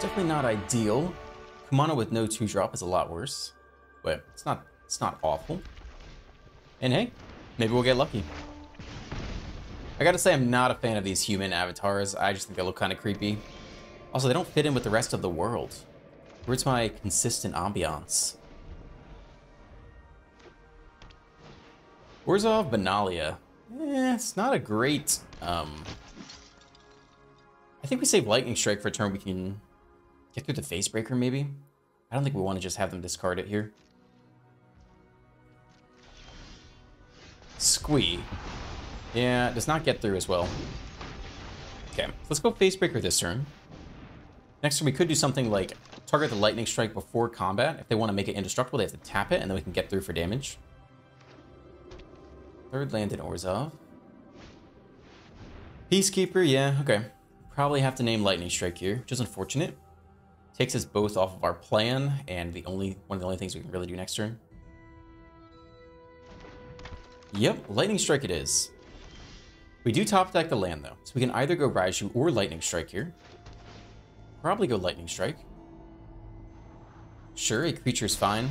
Definitely not ideal. Kumano with no 2-drop is a lot worse, but it's not awful. And hey, maybe we'll get lucky. I gotta say, I'm not a fan of these human avatars. I just think they look kind of creepy. Also, they don't fit in with the rest of the world. Where's my consistent ambiance? Orzhov Benalia. It's not a great... I think we save Lightning Strike for a turn we can get through the Facebreaker, maybe? I don't think we want to just have them discard it here. Squee. Yeah, it does not get through as well. Okay, let's go Facebreaker this turn. Next turn we could do something like target the Lightning Strike before combat. If they want to make it indestructible, they have to tap it, and then we can get through for damage. Third land in Orzhov. Peacekeeper, yeah, okay. Probably have to name Lightning Strike here, which is unfortunate. Takes us both off of our plan, and one of the only things we can really do next turn. Yep, Lightning Strike it is. We do top deck the land, though, so we can either go Raiju or Lightning Strike here. Probably go Lightning Strike. Sure, a creature's fine.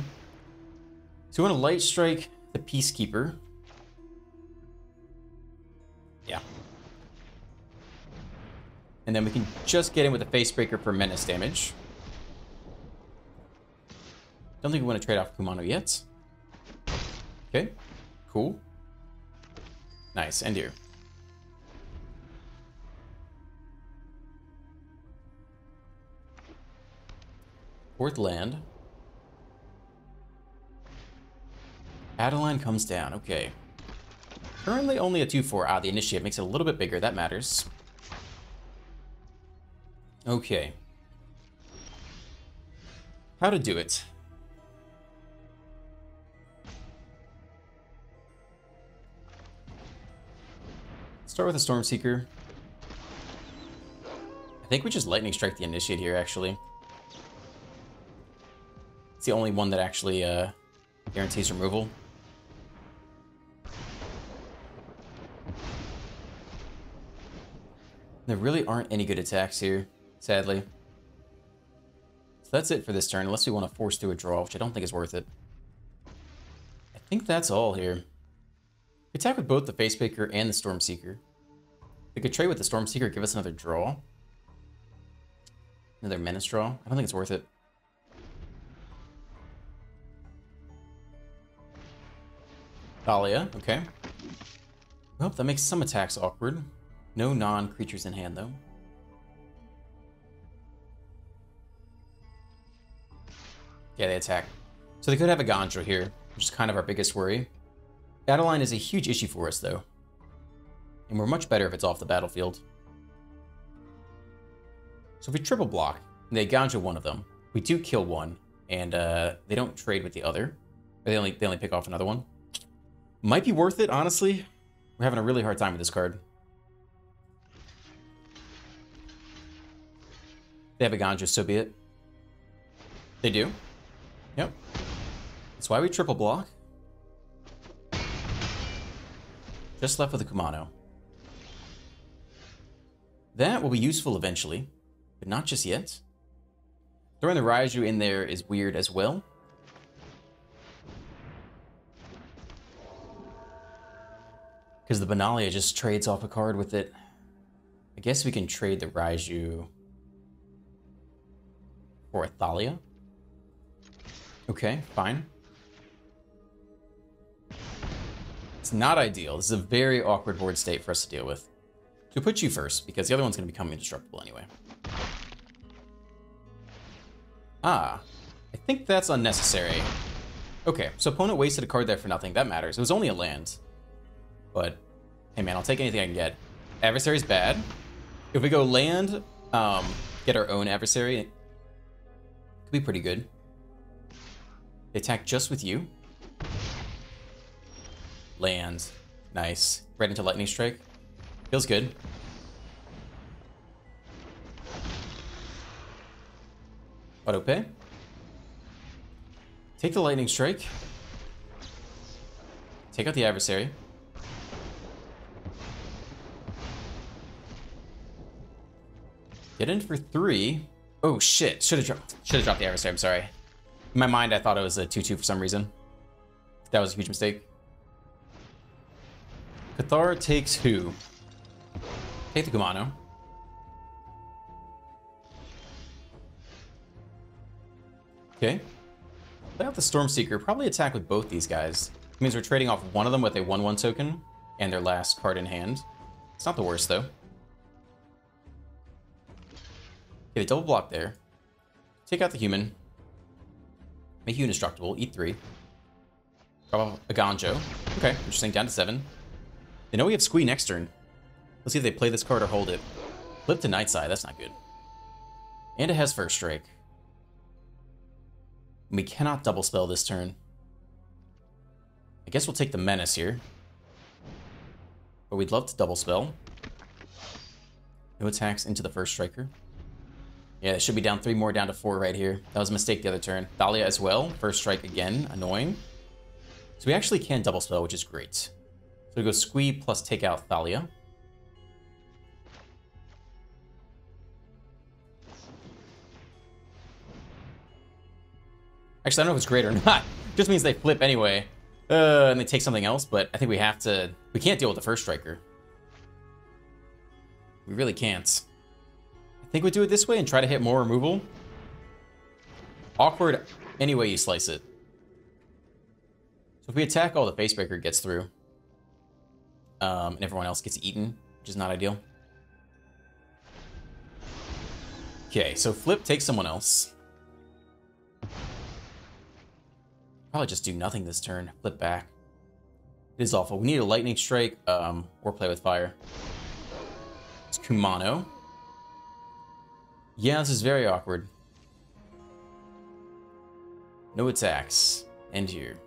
So we want to Light Strike the Peacekeeper. Yeah. And then we can just get in with a Facebreaker for menace damage. Don't think we want to trade off Kumano yet. Okay, cool. Nice, end here. Fourth land. Adeline comes down, okay. Currently only a 2/4. Ah, the initiate makes it a little bit bigger, that matters. Okay. How to do it. Start with a Stormseeker. I think we just Lightning Strike the initiate here, actually. It's the only one that actually guarantees removal. There really aren't any good attacks here, sadly. So that's it for this turn, unless we want to force through a draw, which I don't think is worth it. I think that's all here. We attack with both the Facebreaker and the Stormseeker. We could trade with the Stormseeker, give us another draw. Another menace draw. I don't think it's worth it. Thalia, okay. Well, that makes some attacks awkward. No non-creatures in hand, though. Yeah, they attack. So they could have a Gandra here, which is kind of our biggest worry. Adeline is a huge issue for us, though. And we're much better if it's off the battlefield. So if we triple block, and they Gandra one of them, we do kill one, and they don't trade with the other. Or they only pick off another one. Might be worth it, honestly. We're having a really hard time with this card. They have a Gandra, so be it. They do. Yep. That's why we triple block. Just left with a Kumano. That will be useful eventually, but not just yet. Throwing the Raiju in there is weird as well. Because the Benalia just trades off a card with it. I guess we can trade the Raiju for a Thalia. Okay, fine. It's not ideal. This is a very awkward board state for us to deal with. So put you first, because the other one's going to become indestructible anyway. Ah, I think that's unnecessary. Okay, so opponent wasted a card there for nothing. That matters. It was only a land. But, hey man, I'll take anything I can get. Adversary's bad. If we go land, get our own adversary, it could be pretty good. They attack just with you. Land. Nice. Right into Lightning Strike. Feels good. Auto pay. Take the Lightning Strike. Take out the adversary. Get in for 3. Oh shit! Should have dropped the adversary. I'm sorry. In my mind, I thought it was a 2/2 for some reason. That was a huge mistake. Cathar takes who? Take the Kumano. Okay. Play out the Stormseeker. Probably attack with both these guys. It means we're trading off one of them with a 1/1 token and their last card in hand. It's not the worst, though. Okay, they double block there. Take out the human. Make you indestructible. Eat 3. Drop off a Ganjo. Okay, interesting. Down to 7. They know we have Squee next turn. Let's see if they play this card or hold it. Flip to Nightside. That's not good. And it has First Strike. We cannot double spell this turn. I guess we'll take the Menace here. But we'd love to double spell. No attacks into the First Striker. Yeah, it should be down 3 more, down to 4 right here. That was a mistake the other turn. Thalia as well. First Strike again. Annoying. So we actually can double spell, which is great. So we go Squee plus take out Thalia. Actually, I don't know if it's great or not. Just means they flip anyway. And they take something else, but I think we have to... We can't deal with the First Striker. We really can't. I think we do it this way and try to hit more removal. Awkward any way you slice it. So if we attack, all the Facebreaker gets through. And everyone else gets eaten, which is not ideal. Okay, so flip takes someone else. Probably just do nothing this turn. Flip back. It is awful. We need a Lightning Strike or play with fire. It's Kumano. Yeah, this is very awkward. No attacks. End here.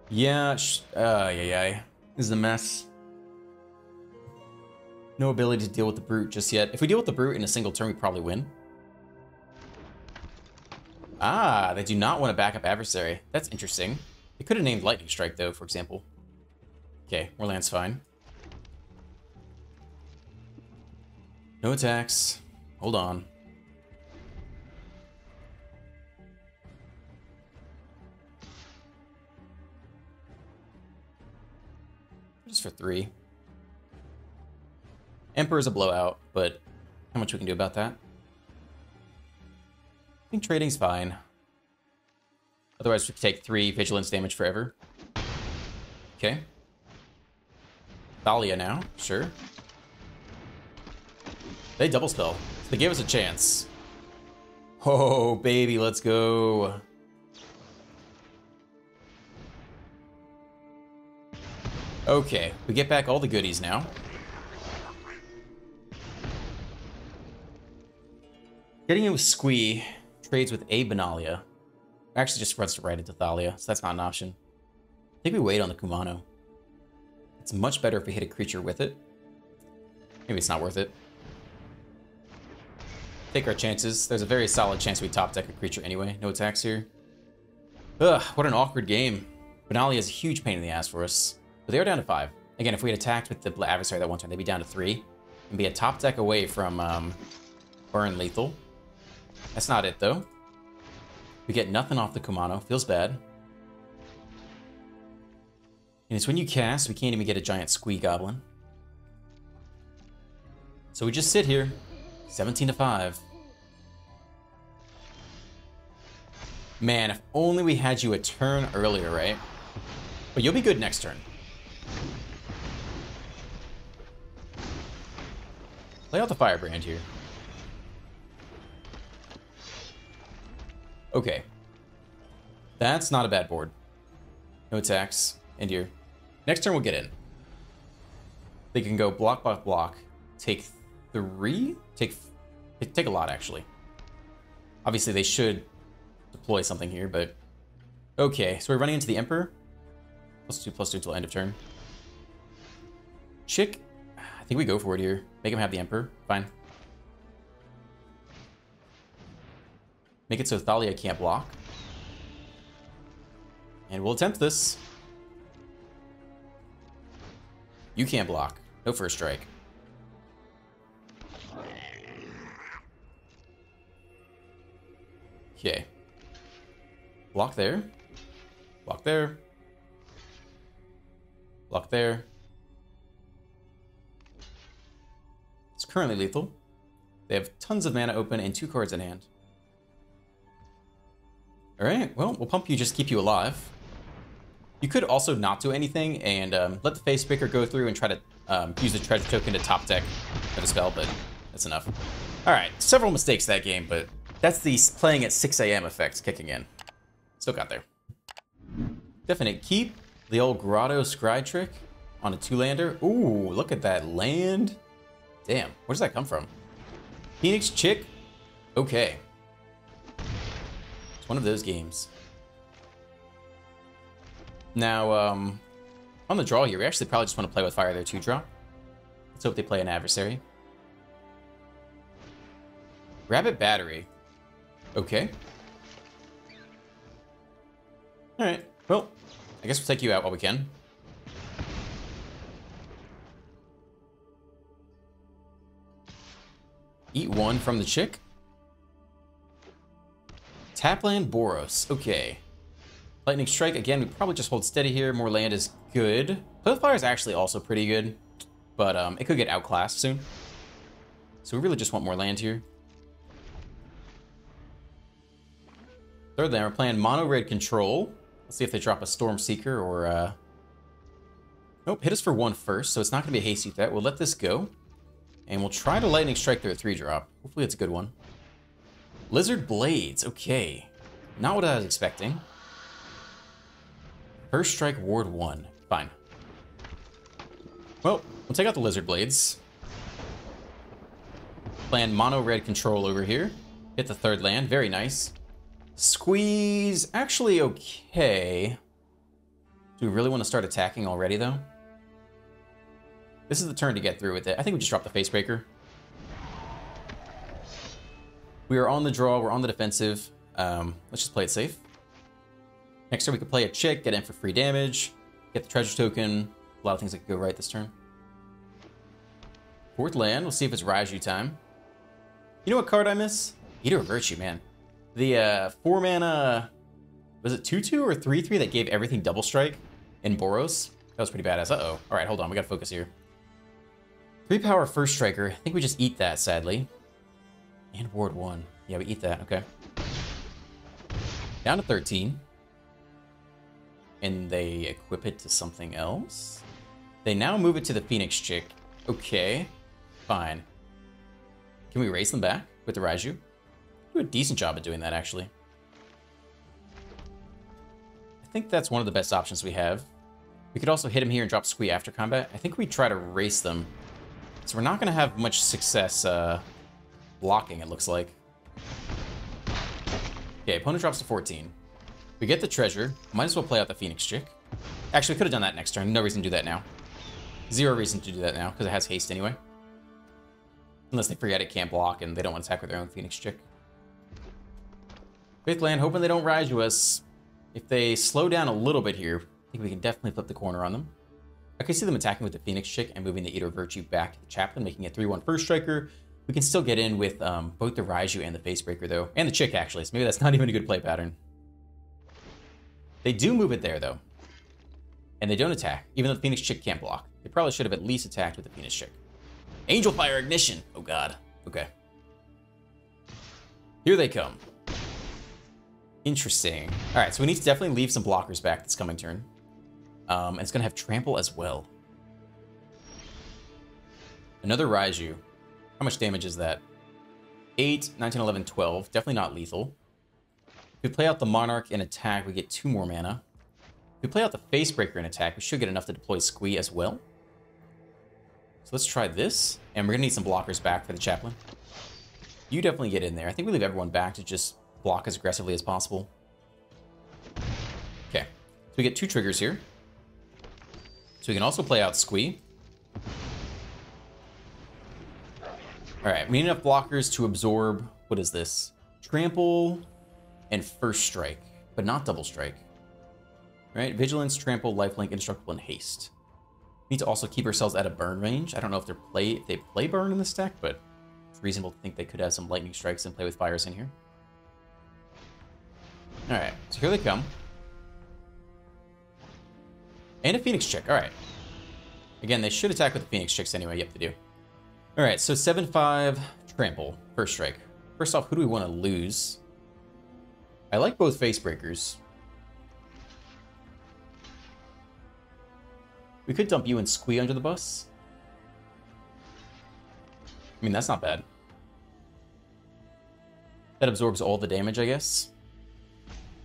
Yeah, This is a mess. No ability to deal with the Brute just yet. If we deal with the Brute in a single turn, we probably win. Ah, they do not want a backup adversary. That's interesting. They could have named Lightning Strike, though, for example. Okay, more land's fine. No attacks. Hold on. Just for 3. Emperor's a blowout, but how much we can do about that? I think trading's fine. Otherwise, we could take 3 vigilance damage forever. Okay. Thalia now, sure. They double spell. So they gave us a chance. Oh, baby, let's go. Okay, we get back all the goodies now. Getting in with Squee trades with a Benalia. Actually just runs right into Thalia, so that's not an option. I think we wait on the Kumano. It's much better if we hit a creature with it. Maybe it's not worth it. Take our chances. There's a very solid chance we top deck a creature anyway. No attacks here. Ugh, what an awkward game. Benalia is a huge pain in the ass for us. But they are down to 5. Again, if we had attacked with the adversary that one turn, they'd be down to 3. And be a top deck away from burn lethal. That's not it, though. We get nothing off the Kumano. Feels bad. And it's when you cast, we can't even get a giant Squee Goblin. So we just sit here. 17 to 5. Man, if only we had you a turn earlier, right? But you'll be good next turn. Play out the Firebrand here. Okay. That's not a bad board. No attacks. End here. Next turn we'll get in. They can go block, block, block. Take 3? Take a lot, actually. Obviously, they should deploy something here, but... Okay, so we're running into the Emperor. +2/+2 until end of turn. Chick. I think we go for it here. Make him have the Emperor. Fine. Make it so Thalia can't block. And we'll attempt this. You can't block. No first strike. Okay. Block there. Block there. Block there. It's currently lethal. They have tons of mana open and 2 cards in hand. Alright, well, we'll pump you, just keep you alive. You could also not do anything and let the Face Breaker go through and try to use the treasure token to top deck for the spell, but that's enough. Alright, several mistakes that game, but that's the playing at 6 AM effect kicking in. Still got there. Definite keep. The old Grotto Scry trick on a 2-lander. Ooh, look at that land. Damn, where does that come from? Phoenix Chick? Okay. It's one of those games. Now, on the draw here, we actually probably just want to play with fire their 2-drop. Let's hope they play an adversary. Rabbit Battery. Okay. Alright, well, I guess we'll take you out while we can. Eat 1 from the chick. Tapland Boros. Okay. Lightning Strike. Again, we probably just hold steady here. More land is good. Play with Fire is actually also pretty good, but it could get outclassed soon. So we really just want more land here. Third land, we're playing Mono Red Control. Let's see if they drop a Storm Seeker or... Nope, hit us for 1 first, so it's not going to be a hasty threat. We'll let this go. And we'll try to Lightning Strike their 3-drop. Hopefully it's a good one. Lizard Blades. Okay. Not what I was expecting. First Strike, Ward 1. Fine. Well, we'll take out the Lizard Blades. Playing Mono Red Control over here. Hit the 3rd land. Very nice. Squeeze. Actually okay. Do we really want to start attacking already, though? This is the turn to get through with it. I think we just drop the Face Breaker. We are on the draw. We're on the defensive. Let's just play it safe. Next turn, we could play a chick, get in for free damage, get the treasure token. A lot of things that could go right this turn. 4th land. We'll see if it's Raiju time. You know what card I miss? Eater of Virtue, man. The 4-mana... Was it 2-2 or 3-3 that gave everything double strike in Boros? That was pretty badass. Uh-oh. All right, hold on. We gotta focus here. 3-power First Striker. I think we just eat that, sadly. And Ward 1. Yeah, we eat that. Okay. Down to 13. And they equip it to something else. They now move it to the Phoenix Chick. Okay. Fine. Can we race them back with the Raiju? Do a decent job of doing that, actually. I think that's one of the best options we have. We could also hit him here and drop Squee after combat. I think we try to race them. So we're not going to have much success blocking, it looks like. Okay, opponent drops to 14. We get the treasure. Might as well play out the Phoenix Chick. Actually, we could have done that next turn. No reason to do that now. 0 reason to do that now, because it has haste anyway. Unless they forget it can't block and they don't want to attack with their own Phoenix Chick. 5th land, hoping they don't Raiju us. If they slow down a little bit here, I think we can definitely flip the corner on them. I can see them attacking with the Phoenix Chick and moving the Eater of Virtue back to the Chaplain, making it 3-1 First Striker. We can still get in with both the Raiju and the Face Breaker, though. And the Chick, actually, so maybe that's not even a good play pattern. They do move it there, though. And they don't attack, even though the Phoenix Chick can't block. They probably should have at least attacked with the Phoenix Chick. Angel Fire Ignition! Oh, God. Okay. Here they come. Interesting. All right, so we need to definitely leave some blockers back this coming turn. And it's going to have Trample as well. Another Raiju. How much damage is that? 8, 19, 11, 12. Definitely not lethal. If we play out the Monarch in attack, we get 2 more mana. If we play out the Face Breaker in attack, we should get enough to deploy Squee as well. So let's try this. And we're going to need some blockers back for the Chaplain. You definitely get in there. I think we leave everyone back to just block as aggressively as possible. Okay. So we get 2 triggers here. So we can also play out Squee. Alright, we need enough blockers to absorb, what is this? Trample and First Strike, but not Double Strike. Right? Vigilance, Trample, Lifelink, Indestructible, and Haste. We need to also keep ourselves out of burn range. I don't know if they play burn in this deck, but it's reasonable to think they could have some Lightning Strikes and play with fires in here. Alright, so here they come. And a Phoenix Chick, alright. Again, they should attack with the Phoenix Chicks anyway, yep, they do. Alright, so 7-5, Trample, first strike. First off, who do we want to lose? I like both Face Breakers. We could dump you and Squee under the bus. I mean, that's not bad. That absorbs all the damage, I guess.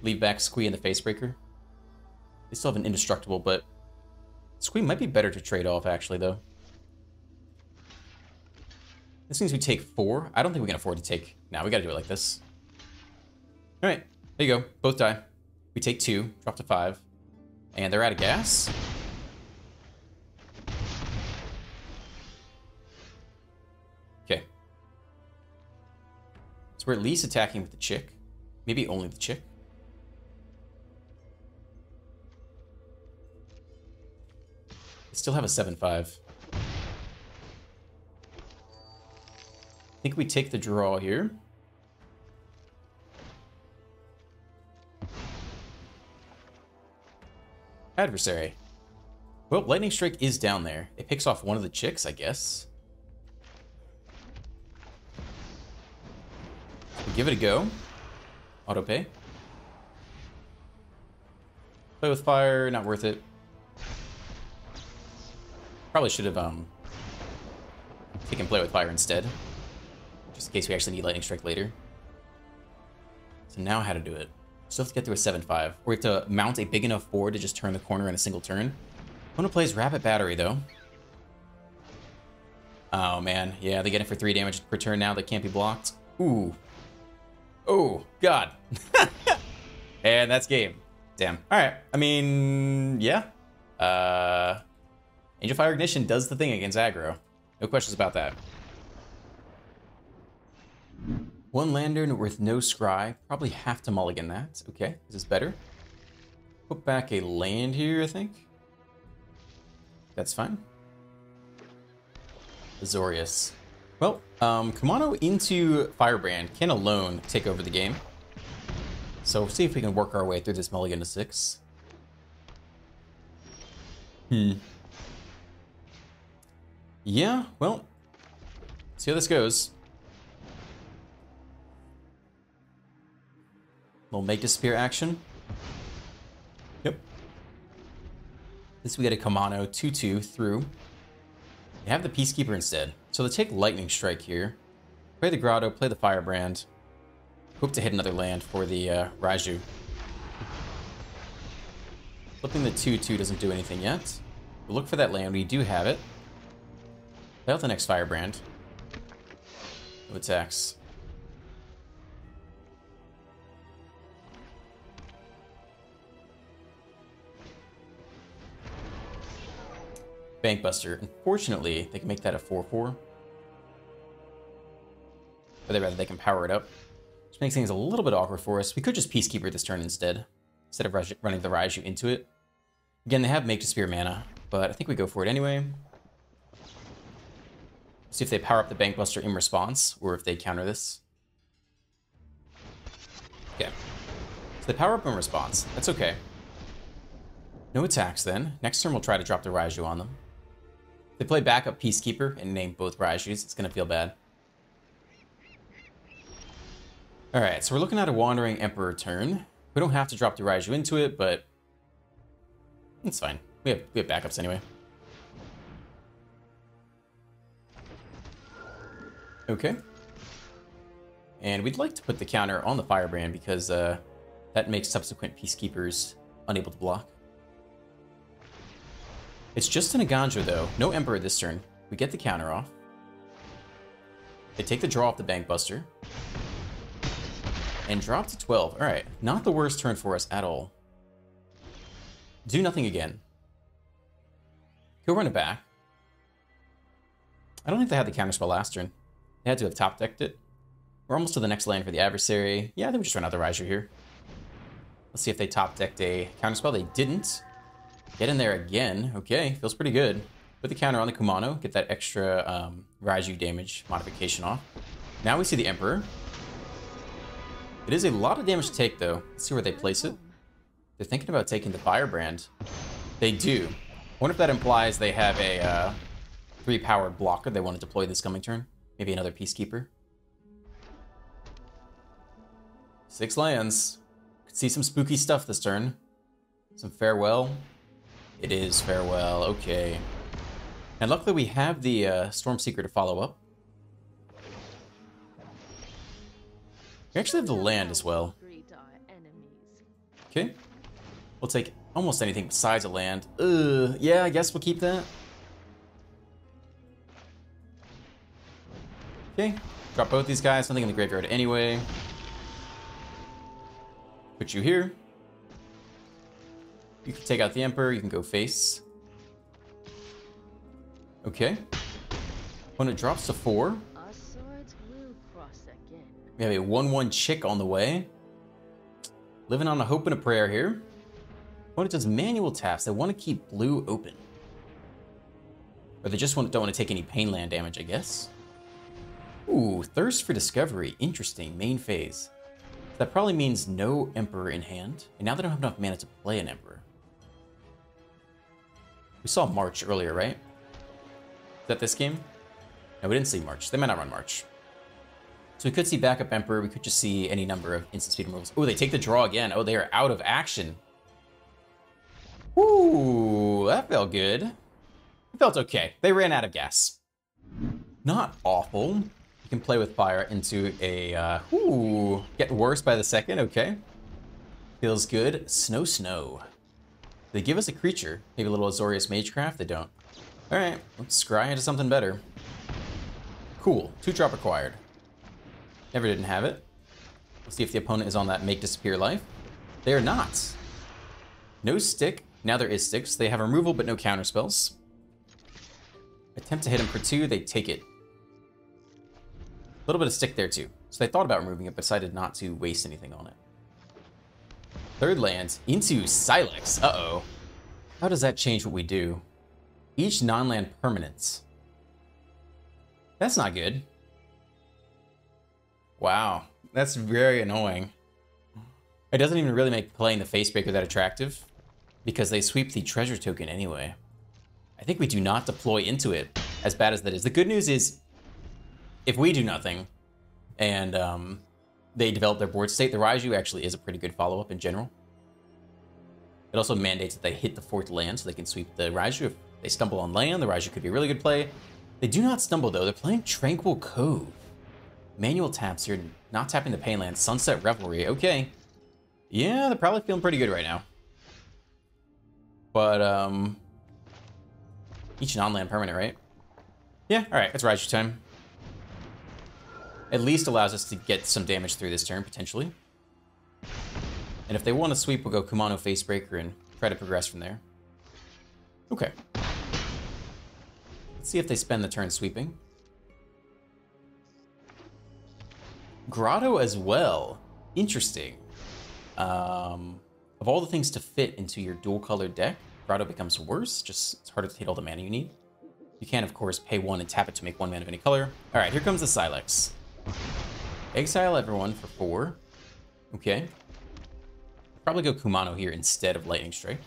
Leave back Squee and the Face Breaker. They still have an Indestructible, but Squee might be better to trade off, actually, though. This means we take 4. I don't think we can afford to take... Nah, we gotta do it like this. Alright, there you go. Both die. We take 2, drop to 5. And they're out of gas. Okay. So we're at least attacking with the Chick. Maybe only the Chick. They still have a 7-5. I think we take the draw here. Adversary. Well, Lightning Strike is down there. It picks off one of the Chicks, I guess. We'll give it a go. Auto pay. Play with fire, not worth it. Probably should have taken play with fire instead. Just in case we actually need Lightning Strike later. So now how to do it. Still have to get through a 7-5. Or we have to mount a big enough board to just turn the corner in a single turn. Opponent plays Rapid Battery, though. Oh, man. Yeah, they get it for 3 damage per turn now that can't be blocked. Ooh. Oh, God. And that's game. Damn. All right. I mean, yeah. Angel Fire Ignition does the thing against aggro. No questions about that. 1 Lantern with no Scry. Probably have to mulligan that. Okay, is this better? Put back a land here, I think. That's fine. Azorius. Well, Kumano into Firebrand can alone take over the game. So we'll see if we can work our way through this mulligan to 6. Yeah, well, see how this goes. Little Make Disappear action. Yep. This we get a Kumano 2-2 through. They have the Peacekeeper instead. So they take Lightning Strike here. Play the Grotto, play the Firebrand. Hope to hit another land for the Raiju. Flipping the 2-2 doesn't do anything yet. We'll look for that land. We do have it. Play out the next Firebrand. No attacks. Bankbuster. Unfortunately, they can make that a 4-4. Or rather, they can power it up. Which makes things a little bit awkward for us. We could just Peacekeeper this turn instead of running the Raiju into it. Again, they have Make Disappear mana, but I think we go for it anyway. See if they power up the Bankbuster in response, or if they counter this. Okay. So they power up in response. That's okay. No attacks then. Next turn we'll try to drop the Raiju on them. If they play backup Peacekeeper and name both Raijus, it's going to feel bad. Alright, so we're looking at a Wandering Emperor turn. We don't have to drop the Raiju into it, but it's fine. We have backups anyway. Okay. And we'd like to put the counter on the Firebrand because that makes subsequent Peacekeepers unable to block. It's just an Aganjo though. No Emperor this turn. We get the counter off. They take the draw off the Bankbuster. And drop to 12. Alright, not the worst turn for us at all. Do nothing again. He'll run it back. I don't think they had the counterspell last turn. They had to have top decked it. We're almost to the next land for the adversary. Yeah, I think we just run out the Raiju here. Let's see if they top decked a counterspell. They didn't. Get in there again. Okay, feels pretty good. Put the counter on the Kumano. Get that extra Raiju damage modification off. Now we see the Emperor. It is a lot of damage to take, though. Let's see where they place it. They're thinking about taking the Firebrand. They do. I wonder if that implies they have a 3-powered blocker they want to deploy this coming turn. Maybe another Peacekeeper. 6 lands. Could see some spooky stuff this turn. Some Farewell. It is Farewell. Okay. And luckily we have the Stormseeker to follow up. We actually have the land as well. Okay. We'll take almost anything besides a land. Yeah, I guess we'll keep that. Okay. Drop both these guys. Something in the graveyard anyway. Put you here. You can take out the Emperor. You can go face. Okay. Opponent drops to 4. We have a 1/1 chick on the way. Living on a hope and a prayer here. Opponent does manual taps. They want to keep blue open. Or they just don't want to take any pain land damage, I guess. Ooh, Thirst for Discovery. Interesting. Main phase. That probably means no Emperor in hand. And now they don't have enough mana to play an Emperor. We saw March earlier, right? Is that this game? No, we didn't see March. They might not run March. So we could see backup Emperor. We could just see any number of instant speed removals. Oh, they take the draw again. Oh, they are out of action. Ooh, that felt good. It felt okay. They ran out of gas. Not awful. You can play with fire into a, get worse by the second. Okay. Feels good. Snow. They give us a creature. Maybe a little Azorius Magecraft. They don't. All right, let's scry into something better. Cool. 2-drop required. Never didn't have it. Let's see if the opponent is on that make disappear life. They are not. No stick. Now there is sticks. They have removal but no counter spells. Attempt to hit him for 2. They take it. A little bit of stick there too. So they thought about removing it but decided not to waste anything on it. 3rd land into Silex. Uh-oh. How does that change what we do? Each non-land permanent. That's not good. Wow. That's very annoying. It doesn't even really make playing the Facebreaker that attractive because they sweep the treasure token anyway. I think we do not deploy into it, as bad as that is. The good news is, if we do nothing and they develop their board state, the Raiju actually is a pretty good follow-up in general. It also mandates that they hit the 4th land so they can sweep the Raiju. If they stumble on land, the Raiju could be a really good play. They do not stumble, though. They're playing Tranquil Cove. Manual taps here, not tapping the pain land. Sunset Revelry, okay. Yeah, they're probably feeling pretty good right now. But, each non-land permanent, right? Yeah, alright, it's Raiju time. At least allows us to get some damage through this turn, potentially. And if they want to sweep, we'll go Kumano Facebreaker and try to progress from there. Okay. Let's see if they spend the turn sweeping. Grotto as well. Interesting. Of all the things to fit into your dual-colored deck, Grotto becomes worse. Just, it's harder to hit all the mana you need. You can, of course, pay 1 and tap it to make 1 mana of any color. All right, here comes the Silex. Exile everyone for 4. Okay. Probably go Kumano here instead of Lightning Strike.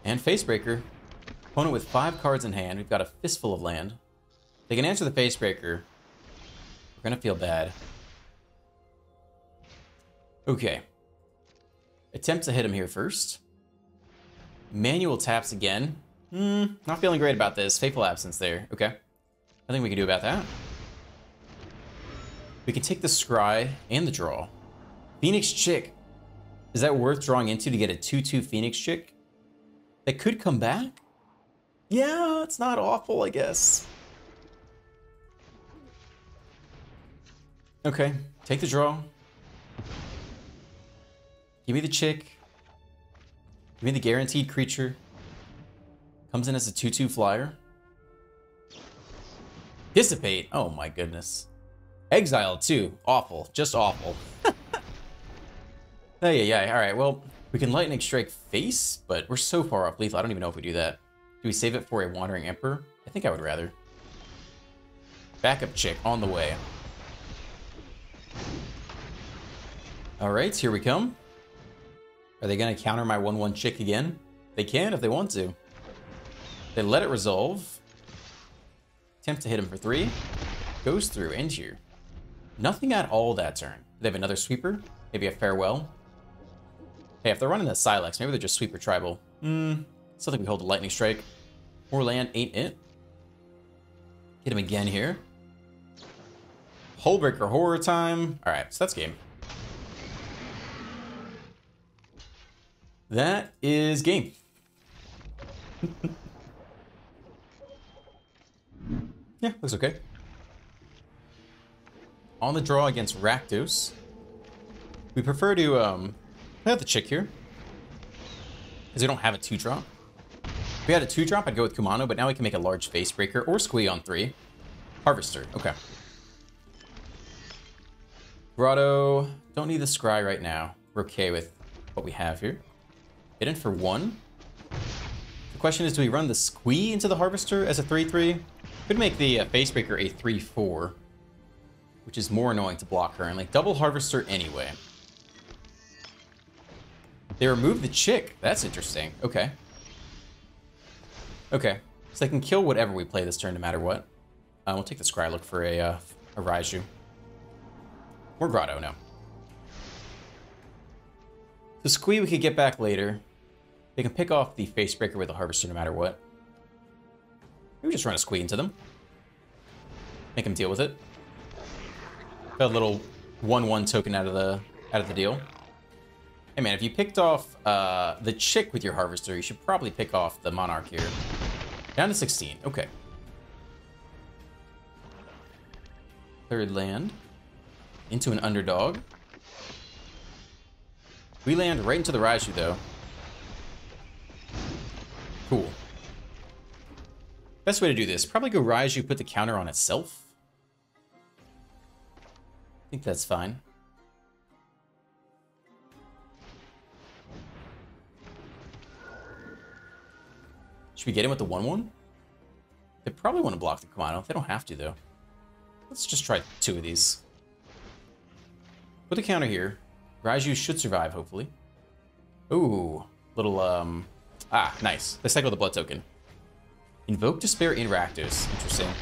And Facebreaker. Opponent with 5 cards in hand. We've got a fistful of land. They can answer the Facebreaker. We're gonna feel bad. Okay. Attempt to hit him here first. Manual taps again. Not feeling great about this. Fateful Absence there. Okay. Nothing we can do about that. We can take the Scry and the draw. Phoenix Chick. Is that worth drawing into to get a 2/2 Phoenix Chick? That could come back? Yeah, it's not awful, I guess. Okay, take the draw. Give me the Chick. Give me the guaranteed creature. Comes in as a 2/2 flyer. Dissipate. Oh my goodness. Exile too. Awful. Just awful. Oh yeah. Alright, well, we can Lightning Strike face, but we're so far off lethal. I don't even know if we do that. Do we save it for a Wandering Emperor? I think I would rather. Backup chick on the way. Alright, here we come. Are they going to counter my 1/1 chick again? They can if they want to. They let it resolve. Attempt to hit him for 3. Goes through, end here. Nothing at all that turn. They have another sweeper. Maybe a farewell. Hey, if they're running the Silex, maybe they're just sweeper tribal. Still think we hold a lightning strike. More land ain't it. Hit him again here. Hullbreaker horror time. Alright, so that's game. That is game. Yeah, looks okay. On the draw against Rakdos. We prefer to play out the chick here. Because we don't have a 2-drop. If we had a 2-drop, I'd go with Kumano, but now we can make a large face breaker or Squee on 3. Harvester, okay. Grotto, don't need the Scry right now. We're okay with what we have here. Hit in for 1. The question is, do we run the Squee into the Harvester as a 3/3? Could make the face breaker a 3/4, which is more annoying to block currently. Double Harvester anyway. They removed the chick. That's interesting. Okay. Okay. So they can kill whatever we play this turn no matter what. We'll take the Scry, look for a Raiju. Or Grotto, no. The Squee we could get back later. They can pick off the face breaker with a Harvester no matter what. Maybe just run a Squee into them. Make them deal with it. Got a little 1/1 token out of the deal. Hey man, if you picked off the chick with your Harvester, you should probably pick off the Monarch here. Down to 16, okay. Third land. Into an underdog. We land right into the Raiju though. Cool. Best way to do this, probably go Raiju, put the counter on itself. I think that's fine. Should we get in with the 1/1? They probably want to block the Kumano. They don't have to, though. Let's just try 2 of these. Put the counter here. Raiju should survive, hopefully. Ooh. Little, nice. They cycle the blood token. Invoke Despair in Rakdos. Interesting.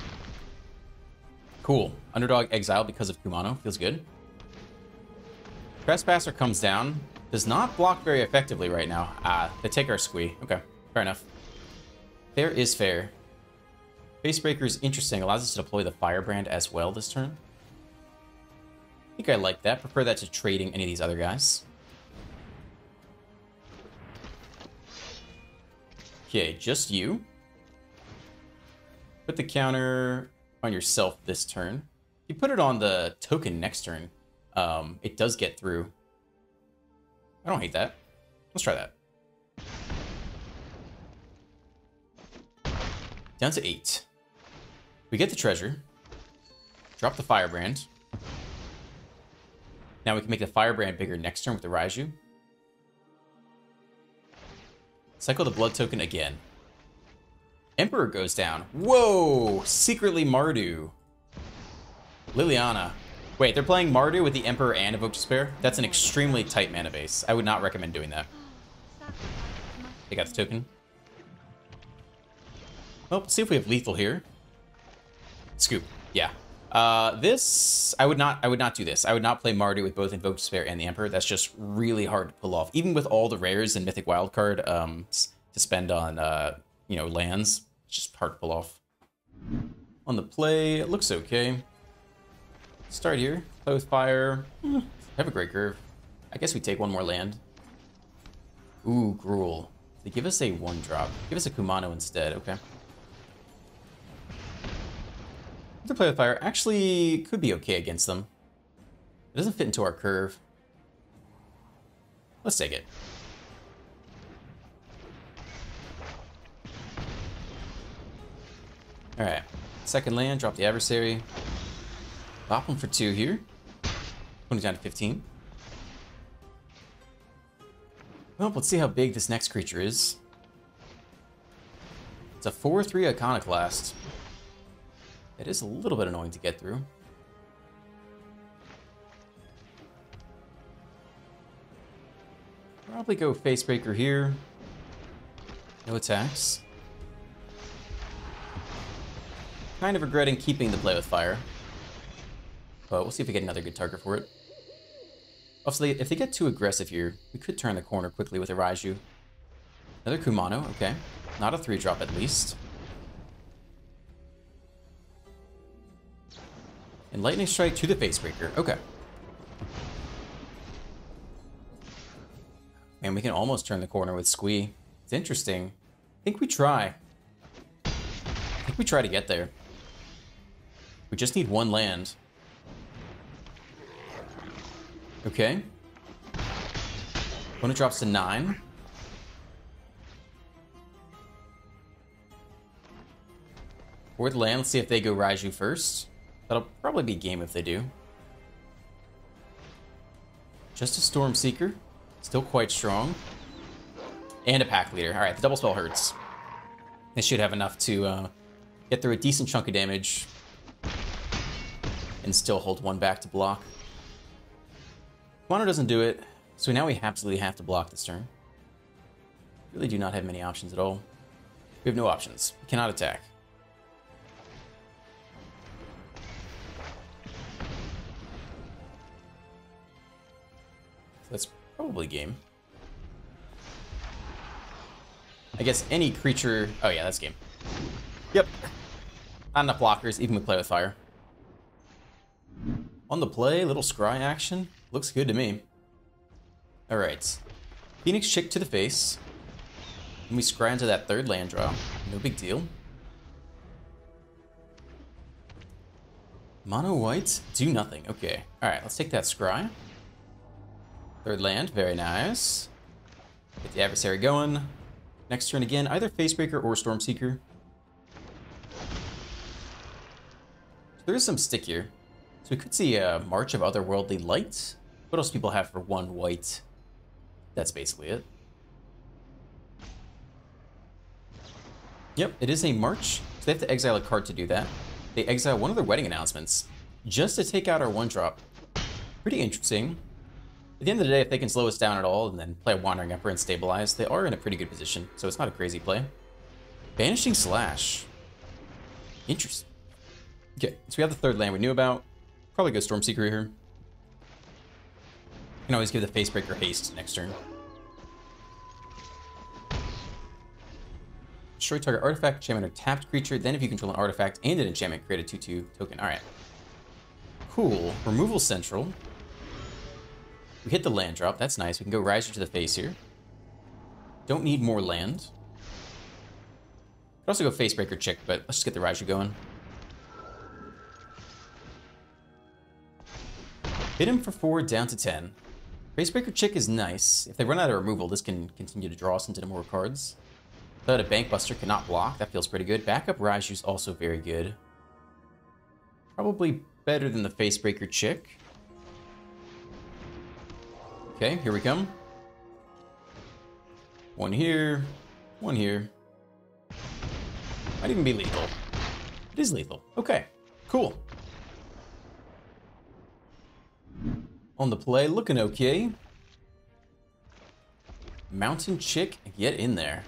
Cool. Underdog exile because of Kumano. Feels good. Trespasser comes down. Does not block very effectively right now. They take our Squee. Okay, fair enough. Fair is fair. Facebreaker is interesting. Allows us to deploy the Firebrand as well this turn. I think I like that. Prefer that to trading any of these other guys. Okay, just you. Put the counter on yourself this turn. If you put it on the token next turn, it does get through. I don't hate that. Let's try that. Down to 8. We get the treasure. Drop the Firebrand. Now we can make the Firebrand bigger next turn with the Raiju. Cycle the blood token again. Emperor goes down. Whoa! Secretly Mardu. Liliana. Wait, they're playing Mardu with the Emperor and Evoke Despair? That's an extremely tight mana base. I would not recommend doing that. They got the token. Well, let's see if we have lethal here. Scoop. Yeah. This I would not do this. I would not play Mardu with both Invoke Despair and the Emperor. That's just really hard to pull off. Even with all the rares and Mythic Wildcard to spend on lands, it's just hard to pull off. On the play, it looks okay. Start here. Play with fire. Have a great curve. I guess we take one more land. Ooh, Gruul. They give us a 1-drop. Give us a Kumano instead. Okay. To play with fire actually could be okay against them. It doesn't fit into our curve. Let's take it. Alright. Second land, drop the adversary. Bop him for 2 here. 20 down to 15. Well, let's see how big this next creature is. It's a 4/3 Iconoclast. It is a little bit annoying to get through. Probably go Facebreaker here. No attacks. Kind of regretting keeping the play with fire. But we'll see if we get another good target for it. Also, if they get too aggressive here, we could turn the corner quickly with a Raiju. Another Kumano, okay. Not a 3-drop at least. And Lightning Strike to the Facebreaker, okay. And we can almost turn the corner with Squee. It's interesting. I think we try. I think we try to get there. We just need one land. Okay. Opponent drops to 9. Fourth land, let's see if they go Raiju first. That'll probably be game if they do. Just a Storm Seeker. Still quite strong. And a Pack Leader. Alright, the double spell hurts. They should have enough to get through a decent chunk of damage. And still hold one back to block. Mono doesn't do it, so now we absolutely have to block this turn. Really do not have many options at all. We have no options. We cannot attack. So that's probably game. I guess any creature... Oh yeah, that's game. Yep. Not enough blockers, even with Play with Fire. On the play, little scry action. Looks good to me. Alright. Phoenix Chick to the face. And we scry into that third land draw. No big deal. Mono white, do nothing. Okay. Alright, let's take that scry. Third land, very nice. Get the adversary going. Next turn again, either Facebreaker or Stormseeker. So there is some stick here. So we could see a March of Otherworldly Light. What else do people have for one white? That's basically it. Yep, it is a March. So they have to exile a card to do that. They exile one of their wedding announcements just to take out our 1-drop. Pretty interesting. At the end of the day, if they can slow us down at all and then play a Wandering Emperor and stabilize, they are in a pretty good position, so it's not a crazy play. Banishing Slash. Interesting. Okay, so we have the third land we knew about. Probably go Stormseeker here. You can always give the Facebreaker haste next turn. Destroy target artifact, enchantment, or tapped creature. Then if you control an artifact and an enchantment, create a 2/2 token. Alright. Cool. Removal Central. We hit the land drop. That's nice. We can go Riser to the face here. Don't need more land. Could also go Facebreaker Chick, but let's just get the Riser going. Hit him for 4, down to 10. Facebreaker Chick is nice. If they run out of removal, this can continue to draw us into more cards. But a Bankbuster cannot block. That feels pretty good. Backup Raiju is also very good. Probably better than the Facebreaker Chick. Okay, here we come. One here. One here. Might even be lethal. It is lethal. Okay, cool. On the play, looking okay. Mountain Chick, get in there.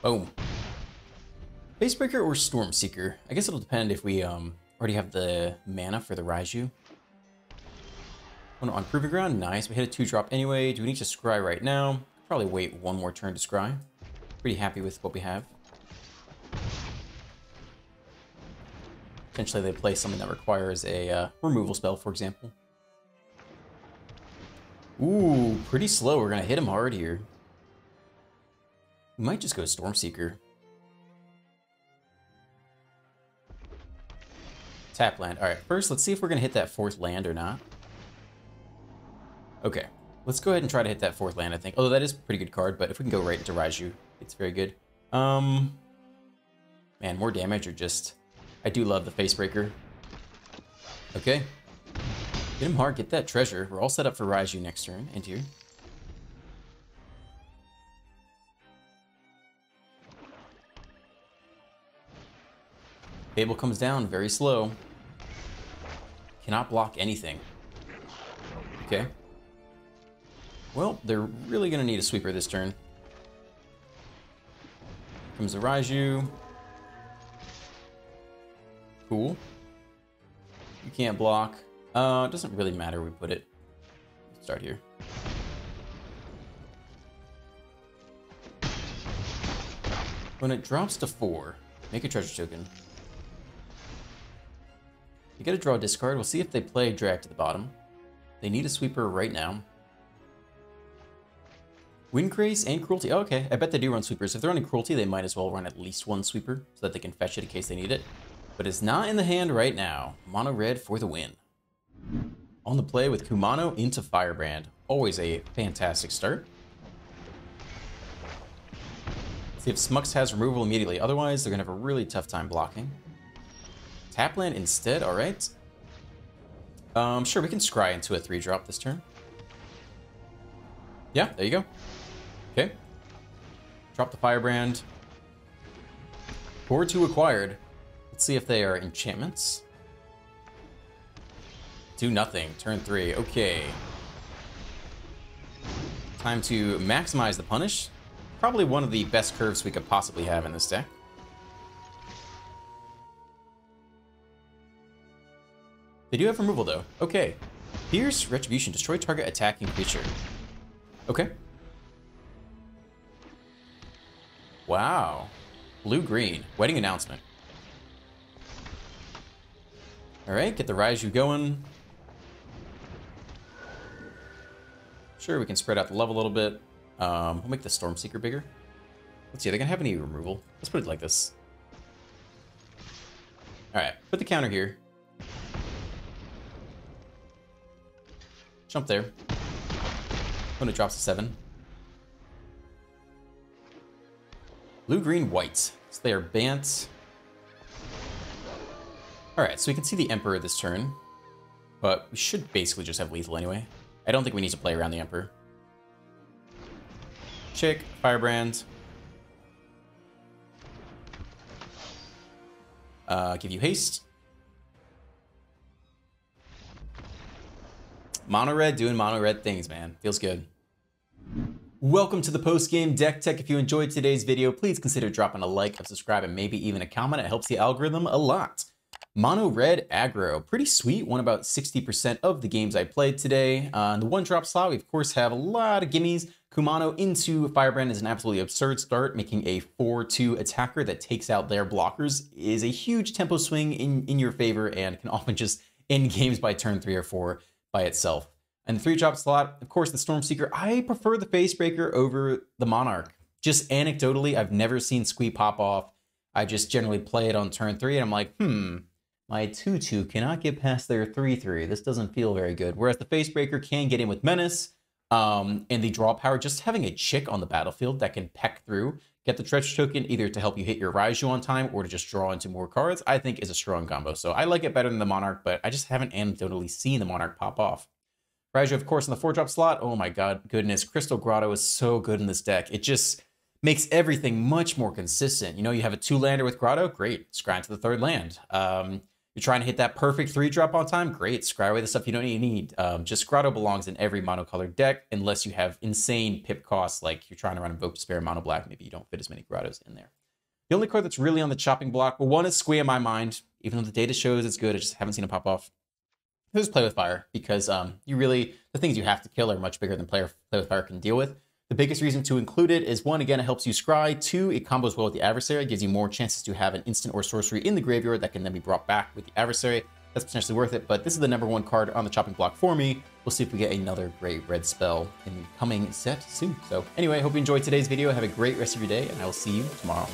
Boom. Facebreaker or Stormseeker? I guess it'll depend if we already have the mana for the Raiju. On Proving Ground, nice. We hit a 2-drop anyway. Do we need to scry right now? Probably wait one more turn to scry. Pretty happy with what we have. Potentially they play something that requires a removal spell, for example. Ooh, pretty slow. We're gonna hit him hard here. We might just go Stormseeker. Tap land. Alright, first let's see if we're gonna hit that 4th land or not. Okay, let's go ahead and try to hit that 4th land, I think. Although that is a pretty good card, but if we can go right into Raiju, it's very good. Man, more damage or just... I do love the Facebreaker. Okay. Hit him hard, get that treasure. We're all set up for Raiju next turn, and here. Fable comes down very slow. Cannot block anything. Okay. Well, they're really going to need a sweeper this turn. Comes the Raiju. Cool. You can't block. It doesn't really matter where we put it. Let's start here. When it drops to 4, make a treasure token. You gotta draw a discard. We'll see if they play drag to the bottom. They need a sweeper right now. Windgrace and Cruelty. Oh, okay, I bet they do run sweepers. If they're running Cruelty, they might as well run at least one sweeper so that they can fetch it in case they need it. But it's not in the hand right now. Mono red for the win. On the play with Kumano into Firebrand. Always a fantastic start. See if Smux has removal immediately. Otherwise, they're gonna have a really tough time blocking. Tapland instead, all right. Sure, we can scry into a 3-drop this turn. Yeah, there you go. Okay. Drop the Firebrand. 4-2 acquired. Let's see if they are enchantments. Do nothing. Turn 3. Okay. Time to maximize the punish. Probably one of the best curves we could possibly have in this deck. They do have removal though. Okay. Pierce, Retribution, destroy target attacking creature. Okay. Wow. Blue-green. Wedding announcement. Alright, get the Raiju going. Sure, we can spread out the level a little bit. We'll make the Stormseeker bigger. Let's see, are they gonna have any removal? Let's put it like this. Alright, put the counter here. Jump there. When it drops to 7. Blue, green, white. So they are Bant. Alright, so we can see the Emperor this turn. But we should basically just have lethal anyway. I don't think we need to play around the Emperor. Chick, Firebrand. Give you haste. Mono red doing mono red things, man. Feels good. Welcome to the post-game deck tech. If you enjoyed today's video, please consider dropping a like, a subscribe, and maybe even a comment. It helps the algorithm a lot. Mono red aggro, pretty sweet. Won about 60% of the games I played today. On the 1-drop slot, we of course have a lot of gimmies. Kumano into Firebrand is an absolutely absurd start. Making a 4-2 attacker that takes out their blockers is a huge tempo swing in your favor and can often just end games by turn 3 or 4 by itself. And the 3-drop slot, of course, the Stormseeker. I prefer the Facebreaker over the Monarch. Just anecdotally, I've never seen Squee pop off. I just generally play it on turn 3, and I'm like, my 2-2 cannot get past their 3-3. This doesn't feel very good. Whereas the Facebreaker can get in with Menace, and the draw power, just having a chick on the battlefield that can peck through, get the treasure token either to help you hit your Raiju on time or to just draw into more cards, I think is a strong combo. So I like it better than the Monarch, but I just haven't anecdotally seen the Monarch pop off. Raiju, of course, in the 4-drop slot. Oh my god, goodness. Crystal Grotto is so good in this deck. It just makes everything much more consistent. You know, you have a 2-lander with Grotto, great. Scry into the 3rd land. You're trying to hit that perfect 3-drop on time, great. Scry away the stuff you don't even need. Just Grotto belongs in every monocolored deck, unless you have insane pip costs, like you're trying to run Invoke Despair mono black, maybe you don't fit as many Grottos in there. The only card that's really on the chopping block, well, one is Squee in my mind. Even though the data shows it's good, I just haven't seen it pop off. Just Play with Fire, because the things you have to kill are much bigger than Play with Fire can deal with. The biggest reason to include it is 1, again, it helps you scry. 2, it combos well with the adversary. It gives you more chances to have an instant or sorcery in the graveyard that can then be brought back with the adversary. That's potentially worth it, but this is the #1 card on the chopping block for me. We'll see if we get another great red spell in the coming set soon. So anyway, I hope you enjoyed today's video. Have a great rest of your day, and I will see you tomorrow.